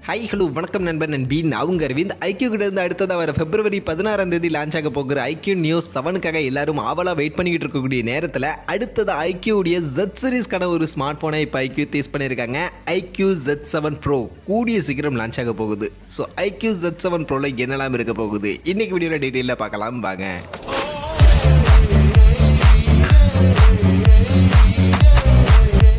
Hi hello வணக்கம் நண்பன் நண்பீன் அவங்க அரவிந்த் iQoo கிட்ட இருந்து அடுத்ததாக வர February 16 லான்ச் ஆக போகிற iQoo Neo 7க்காக எல்லாரும் ஆவலாக வெயிட் பண்ணிக்கிட்டு இருக்கக்கூடிய நேரத்தில் அடுத்தது iQoo உடைய Z சீரிஸ்க்கான ஒரு ஸ்மார்ட் ஃபோனை இப்போ iQoo டெஸ்ட் பண்ணியிருக்காங்க. iQoo Z7 Pro கூடிய சீக்கிரம் லான்ச் ஆக போகுது. ஸோ iQoo Z7 Proல என்னெல்லாம் இருக்க போகுது இன்னைக்கு வீடியோவில் டீட்டெயிலாக பார்க்கலாம் வாங்க.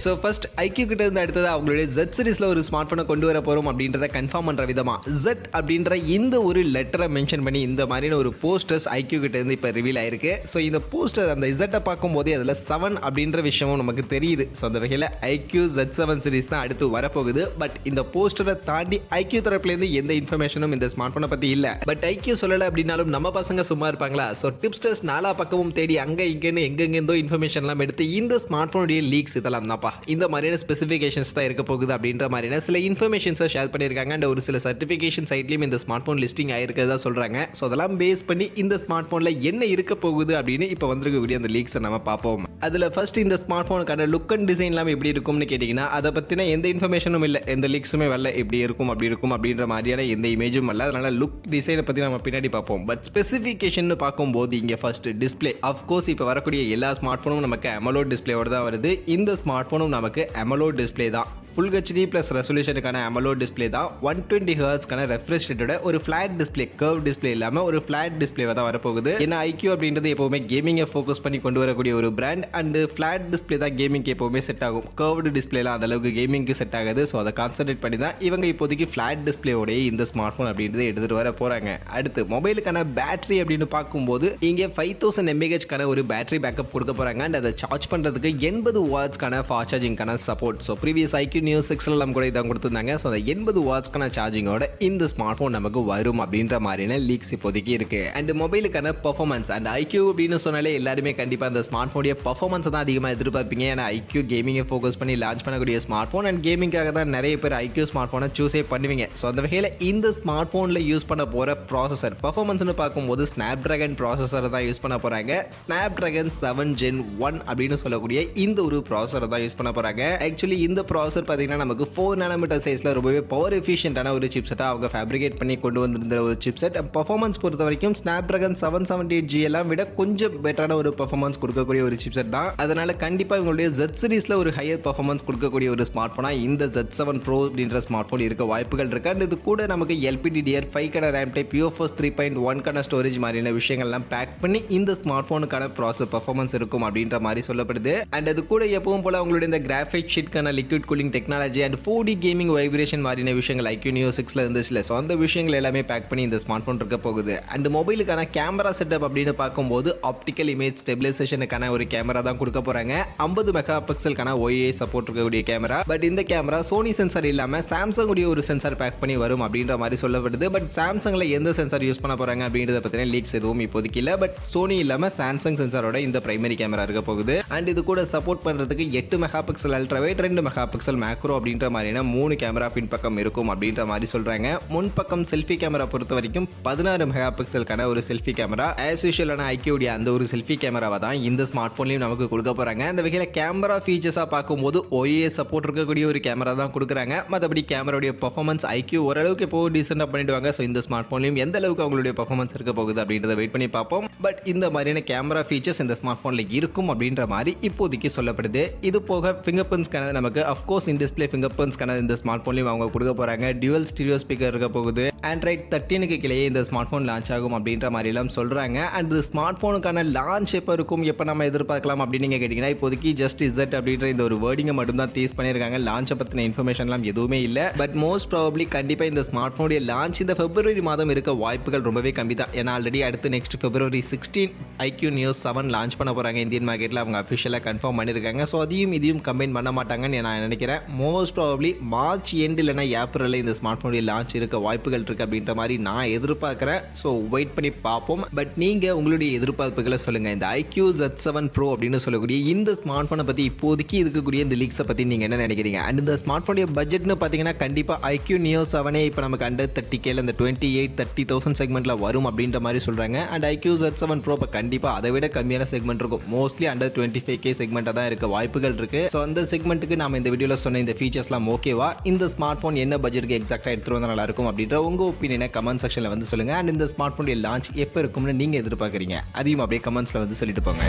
ஸோ ஃபர்ஸ்ட் iQoo கிட்ட இருந்து அடுத்தது அவங்களுடைய Z சீரிஸில் ஒரு ஸ்மார்ட் ஃபோனை கொண்டு வர போகிறோம் அப்படின்றத கன்ஃபார்ம் பண்ணுற விதமாக Z அப்படின்ற இந்த ஒரு லெட்டரை மென்ஷன் பண்ணி இந்த மாதிரியான ஒரு போஸ்டர்ஸ் iQoo கிட்ட இருந்து இப்போ ரிவீல் ஆயிருக்கு. ஸோ இந்த போஸ்டர் அந்த Z பார்க்கும்போதே அதில் 7 அப்படின்ற விஷயமும் நமக்கு தெரியுது. ஸோ அந்த வகையில் iQoo Z7 சீரிஸ் தான் அடுத்து வரப்போகுது. பட் இந்த போஸ்டரை தாண்டி iQoo தரப்புலேருந்து எந்த இன்ஃபர்மேஷனும் இந்த ஸ்மார்ட் ஃபோனை பற்றி இல்லை. பட் iQoo சொல்லலை அப்படின்னாலும் நம்ம பசங்க சும்மா இருப்பாங்களா? ஸோ டிப்ஸ்டர்ஸ் நாலா பக்கமும் தேடி அங்கே இங்கேன்னு எங்கெங்கேருந்தோ இன்ஃபர்மேஷன்லாம் எடுத்து இந்த ஸ்மார்ட் ஃபோனுடைய லீக்ஸ் இதெல்லாம் தான்ப்பா இந்த மாதிரியான ஸ்பெசிஃபிகேஷன்ஸ் தான் இருக்க போகுது அப்படின்ற மாதிரியான சில இன்ஃபர்மேஷன்ஸை ஷேர் பண்ணியிருக்காங்க. அண்ட் ஒரு சில சர்டிஃபிகேஷன் சைட்லையும் இந்த ஸ்மார்ட் ஃபோன் லிஸ்டிங் ஆயிருக்கிறதா சொல்கிறாங்க. ஸோ அதெல்லாம் பேஸ் பண்ணி இந்த ஸ்மார்ட் ஃபோனில் என்ன இருக்க போகுது அப்படின்னு இப்போ வந்திருக்கக்கூடிய அந்த லீக்ஸை நம்ம பார்ப்போம். அதில் ஃபர்ஸ்ட் இந்த ஸ்மார்ட் ஃபோனுக்கான லுக் அண்ட் டிசைன்லாம் எப்படி இருக்கும்னு கேட்டிங்கன்னா அதை பற்றின எந்த இன்ஃபர்மேஷனும் இல்லை, எந்த லீக்ஸுமே வரல. எப்படி இருக்கும் அப்படி இருக்கும் அப்படின்ற மாதிரியான எந்த இமேஜும் இல்லை. அதனால் லுக் டிசைனை பற்றி நம்ம பின்னாடி பார்ப்போம். பட் ஸ்பெசிஃபிகேஷன் பார்க்கும்போது இங்கே ஃபர்ஸ்ட் டிஸ்பிளே அஃப்கோர்ஸ் இப்போ வரக்கூடிய எல்லா ஸ்மார்ட் ஃபோனும் நமக்கு AMOLED டிஸ்பிளேயோட தான் வருது. இந்த ஸ்மார்ட் ஃபோனும் நமக்கு AMOLED டிஸ்பிளே தான். ஃபுல் ஹெச்டி ப்ளஸ் ரெசல்யூஷனுக்கான AMOLED டிஸ்பிளே தான். 120 ஹெர்ட்ஸ்க்கான ரெஃப்ரெஷ் ரேட்டோட ஒரு ஃபிளாட் டிஸ்பிளே, கர்வ் டிஸ்பிளே இல்லாமல் ஒரு ஃபிளாட் டிஸ்பிளேவாக தான் வரப்போகுது. ஏன்னா iQoo அப்படின்றது எப்போவுமே கேமிங்கை ஃபோக்கஸ் பண்ணி கொண்டு வரக்கூடிய ஒரு பிராண்ட். அண்ட் ஃபிளாட் டிஸ்பிளே தான் கேமிங்க்கு எப்போவுமே செட் ஆகும். கர்வ்டு டிஸ்பிளேலாம் அந்த அளவுக்கு கேமிங்க்கு செட் ஆகாது. ஸோ அதை கான்சன்ட்ரேட் பண்ணி தான் இவங்க இப்போதைக்கு ஃபிளாட் டிஸ்பிளேயோடய இந்த ஸ்மார்ட் ஃபோன் அப்படின்றது எடுத்துகிட்டு வர போகிறாங்க. அடுத்து மொபைலுக்கான பேட்டரி அப்படின்னு பார்க்கும்போது இங்கே 5000 mAh ஒரு பேட்டரி பேக்கப் கொடுக்க போகிறாங்க. அண்ட் அதை சார்ஜ் பண்ணுறதுக்கு 80 வாட்ஸ்க்கான ஃபாஸ்ட் சார்ஜிங்கான support. So previous iQoo Neo 6 கூட இதான் கொடுத்துருந்தாங்க. ஸோ அந்த 80 வாட்ஸ்க்கான சார்ஜிங்கோட இந்த ஸ்மார்ட் ஃபோன் நமக்கு வரும் அப்படின்ற மாதிரியான லீக்ஸ் இப்போதைக்கு இருக்கு. அண்ட் மொபைலுக்கான பர்ஃபார்மன்ஸ் அண்ட் iQoo அப்படின்னு சொன்னாலே எல்லாருமே கண்டிப்பாக அந்த ஸ்மார்ட் ஃபோனுடைய பர்ஃபார்மன்ஸ் தான் அதிகமாக எதிர்பார்ப்பீங்க. ஏன்னா iQoo கேமிங்கை ஃபோக்கஸ் பண்ணி லான்ச் பண்ணக்கூடிய ஸ்மார்ட் ஃபோன். அண்ட் கேமிங்காக தான் நிறைய பேர் iQoo ஸ்மார்ட் ஃபோனை சூஸே பண்ணுவீங்க. ஸோ அந்த வகையில் இந்த ஸ்மார்ட் ஃபோனில் யூஸ் பண்ண போகிற ப்ராசஸர் பர்ஃபார்மன்ஸ்னு பார்க்கும்போது Snapdragon ப்ராசஸரை தான் யூஸ் பண்ண போகிறாங்க. Snapdragon 7 Gen 1 அப்படின்னு சொல்லக்கூடிய இந்த ஒரு ப்ராசஸரை தான் யூஸ் பண்ண போகிறாங்க. ஆக்சுவலி இந்த ப்ராசஸர் பார்த்தீங்கன்னா நமக்கு 4 nm சைஸில் ரொம்பவே பவர் எஃபிஷியன்டான ஒரு சிப்செட்டாக அவங்க ஃபேப்ரிகேட் பண்ணி கொண்டு வந்திருந்த ஒரு சிப்செட். பர்ஃபார்மன்ஸ் பொறுத்த வரைக்கும் Snapdragon 778G எல்லாம் விட கொஞ்சம் பெட்டரான ஒரு பர்ஃபார்மன்ஸ் கொடுக்கக்கூடிய ஒரு சிப்செட் தான். அதனால கண்டிப்பாக இவங்களுடைய Z சீரிஸில் ஒரு ஹையர் பர்ஃபார்மன்ஸ் கொடுக்கக்கூடிய ஒரு ஸ்மார்ட் ஃபோனாக இந்த Z7 Pro அப்படின்ற ஸ்மார்ட் ஃபோன் இருக்க வாய்ப்புகள் இருக்கு. அண்ட் இது கூட நமக்கு LPDDR5 RAM type UFS 3.1 storage மாதிரியான விஷயங்கள்லாம் பேக் பண்ணி இந்த ஸ்மார்ட் ஃபோனுக்கான ப்ராசஸ் பர்ஃபார்மன்ஸ் இருக்கும் அப்படின்ற மாதிரி சொல்லப்படுது. அண்ட் அது கூட எப்பவும் போல அவங்களுடைய இந்த கிராஃபிக் ஷீட்கான liquid cooling technology and 4D gaming vibration மாதிரியான விஷயங்கள் iQoo Neo 6 இருந்துச்சுல. ஸோ அந்த விஷயங்கள் எல்லாமே பேக் பண்ணி இந்த ஸ்மார்ட் ஃபோன் இருக்க போகுது. அண்ட் மொபைலுக்கான கேமரா செட்டப் அப்படின்னு பார்க்கும்போது ஆப்டிக்கல் இமேஜ் ஸ்டெபிலைசேஷனுக்கான ஒரு கேமரா தான் கொடுக்க போறாங்க. 50 மெகா பிக்சலுக்கான OIS சப்போர்ட் இருக்கக்கூடிய கேமரா. பட் இந்த கேமரா சோனி சென்சார் இல்லாமல் சாம்சங் உடைய ஒரு சென்சார் பேக் பண்ணி வரும் அப்படின்ற மாதிரி சொல்லப்படுது. பட் சாம்சங்ல எந்த சென்சார் யூஸ் பண்ண போறாங்க அப்படின்றத பத்தின லீக்ஸ் எதுவும் இப்போதைக்கு இல்லை. பட் சோனி இல்லாமல் சாம்சங் சென்சாரோட இந்த பிரைமரி கேமரா இருக்க போகுது. அண்ட் இது கூட சப்போர்ட் பண்றதுக்கு 8 mega pixel ultra wide, 2 mega pixel macro அப்படின்ற மாதிரியான 3 கேமரா பின் பக்கம் இருக்கும் அப்படின்ற மாதிரி சொல்றாங்க. முன் பக்கம் செல்ஃபி கேமரா பொறுத்த வரைக்கும் 16 மெகா பிக்சலுக்கான ஒரு செல்ஃபி கேமரா. ஆஸ் யூஷுவலான iQoo உடைய அந்த ஒரு செல்ஃபி கேமராவை தான் இந்த ஸ்மார்ட் போன்லயும் நமக்கு கொடுக்க போறாங்க. அந்த வகையில் கேமரா ஃபீச்சர்ஸா பார்க்கும்போது OIS சப்போர்ட் இருக்கக்கூடிய ஒரு கேமரா தான் கொடுக்குறாங்க. மற்றபடி கேமராவுடைய பர்ஃபார்மன்ஸ் iQoo ஓரளவுக்கு இப்போ டீசெண்டா பண்ணிடுவாங்க. ஸோ இந்த ஸ்மார்ட் போன்லயும் எந்த அளவுக்கு அவங்களுடைய பர்ஃபார்மன்ஸ் இருக்க போகுது அப்படின்றத வெயிட் பண்ணி பார்ப்போம். பட் இந்த மாதிரியான கேமரா ஃபீச்சர்ஸ் இந்த ஸ்மார்ட் போன்ல இருக்கும் அப்படின்ற மாதிரி இப்போதைக்கு சொல்லப்படுது. இது போக ஃபிங்கர் பிரிண்ட்ஸ்க்கான நமக்கு அஃப்கோர்ஸ் இன் டிஸ்பிளே ஃபிங்கர் பிரிண்ட்ஸ்க்கான இந்த ஸ்மார்ட் போன்லயும் அவங்க கொடுக்க போறாங்க. டியூவல் ஸ்டீரியோ ஸ்பீக்கர் இருக்க போகுது. Android 13க்கு கீழே இந்த ஸ்மார்ட் போன் லான்ச் ஆகும் அப்படின்ற மாதிரி எல்லாம் சொல்றாங்க. அண்ட் ஸ்மார்ட் போனுக்கான லான்ச் எப்போ இருக்கும், எப்போ நம்ம எதிர்பார்க்கலாம் அப்படின்னு நீங்க கேட்டீங்கன்னா இப்போதைக்கு ஜஸ்ட் Z அப்படின்ற இந்த ஒரு வேர்டிங்கை மட்டும் தான் டீஸ் பண்ணியிருக்காங்க. லான்ச்சை பற்றின இன்ஃபர்மேஷன்லாம் எதுவுமே இல்லை. பட் மோஸ்ட் ப்ராபப்ளி கண்டிப்பாக இந்த ஸ்மார்ட் போனுடைய லான்ச் இந்த February மாதம் இருக்க வாய்ப்புகள் ரொம்பவே கம்மி தான். ஏன்னா ஆல்ரெடி அடுத்து next February 16 iQoo Neo 7 launch பண்ண போறாங்க இந்தியன் மார்க்கெட்டில். அவங்க அஃபிஷியலாக கன்ஃபார்ம் பண்ணியிருக்காங்க. ஸோ அதையும் இதையும் கம்பைன் பண்ண மாட்டாங்கன்னு நான் நினைக்கிறேன். மோஸ்ட் ப்ராபப்ளி மார்ச் எண்ட் இல்லைனா ஏப்ரலில் இந்த ஸ்மார்ட் ஃபோனுடைய லான்ச் இருக்க வாய்ப்புகள் இருக்கு அப்படின்ற மாதிரி நான் எதிர்பார்க்குறேன். ஸோ வெயிட் பண்ணி பார்ப்போம். பட் நீங்கள் உங்களுடைய எதிர்பார்ப்புகளை சொல்லுங்கள். இந்த iQoo Z7 Pro அப்படின்னு சொல்லக்கூடிய இந்த ஸ்மார்ட் ஃபோனை பற்றி இப்போதைக்கு இருக்கக்கூடிய இந்த லீக்ஸை பற்றி நீங்கள் என்ன நினைக்கிறீங்க? அண்ட் இந்த ஸ்மார்ட் ஃபோனுடைய பட்ஜெட்னு பார்த்தீங்கன்னா கண்டிப்பாக iQoo Neo 7 இப்போ நமக்கு அண்டர் 30K இந்த 28-30,000 செக்மெண்ட்டில் வரும் அப்படின்ற மாதிரி சொல்கிறாங்க. அண்ட் iQoo Z7 Pro இப்போ கண்டிப்பாக அதை விட கம்மியான செக்மெண்ட் இருக்கும். மோஸ்ட்லி அண்டர் 25K செக்மெண்ட்டாக தான் இருக்க வாய்ப்புகள் இருக்குது. ஸோ அந்த செக்மெண்ட்டுக்கு நாம் இந்த வீடியோவில் சொன்ன சொன்ன இந்த ஃபீச்சர்ஸ்லாம் ஓகேவா, இந்த ஸ்மார்ட் ஃபோன் என்ன பட்ஜெட்டுக்கு எக்ஸாக்டாக எடுத்துகிட்டு வந்தால் நல்லாயிருக்கும் அப்படின்ற உங்கள் ஒப்பீனியனை கமெண்ட் செக்ஷனில் வந்து சொல்லுங்கள். அண்ட் இந்த ஸ்மார்ட் ஃபோனுடைய லான்ச் எப்போ இருக்கும்னு நீங்கள் எதிர்பார்க்குறீங்க, அதையும் அப்படியே கமெண்ட்ஸில் வந்து சொல்லிட்டு போங்க.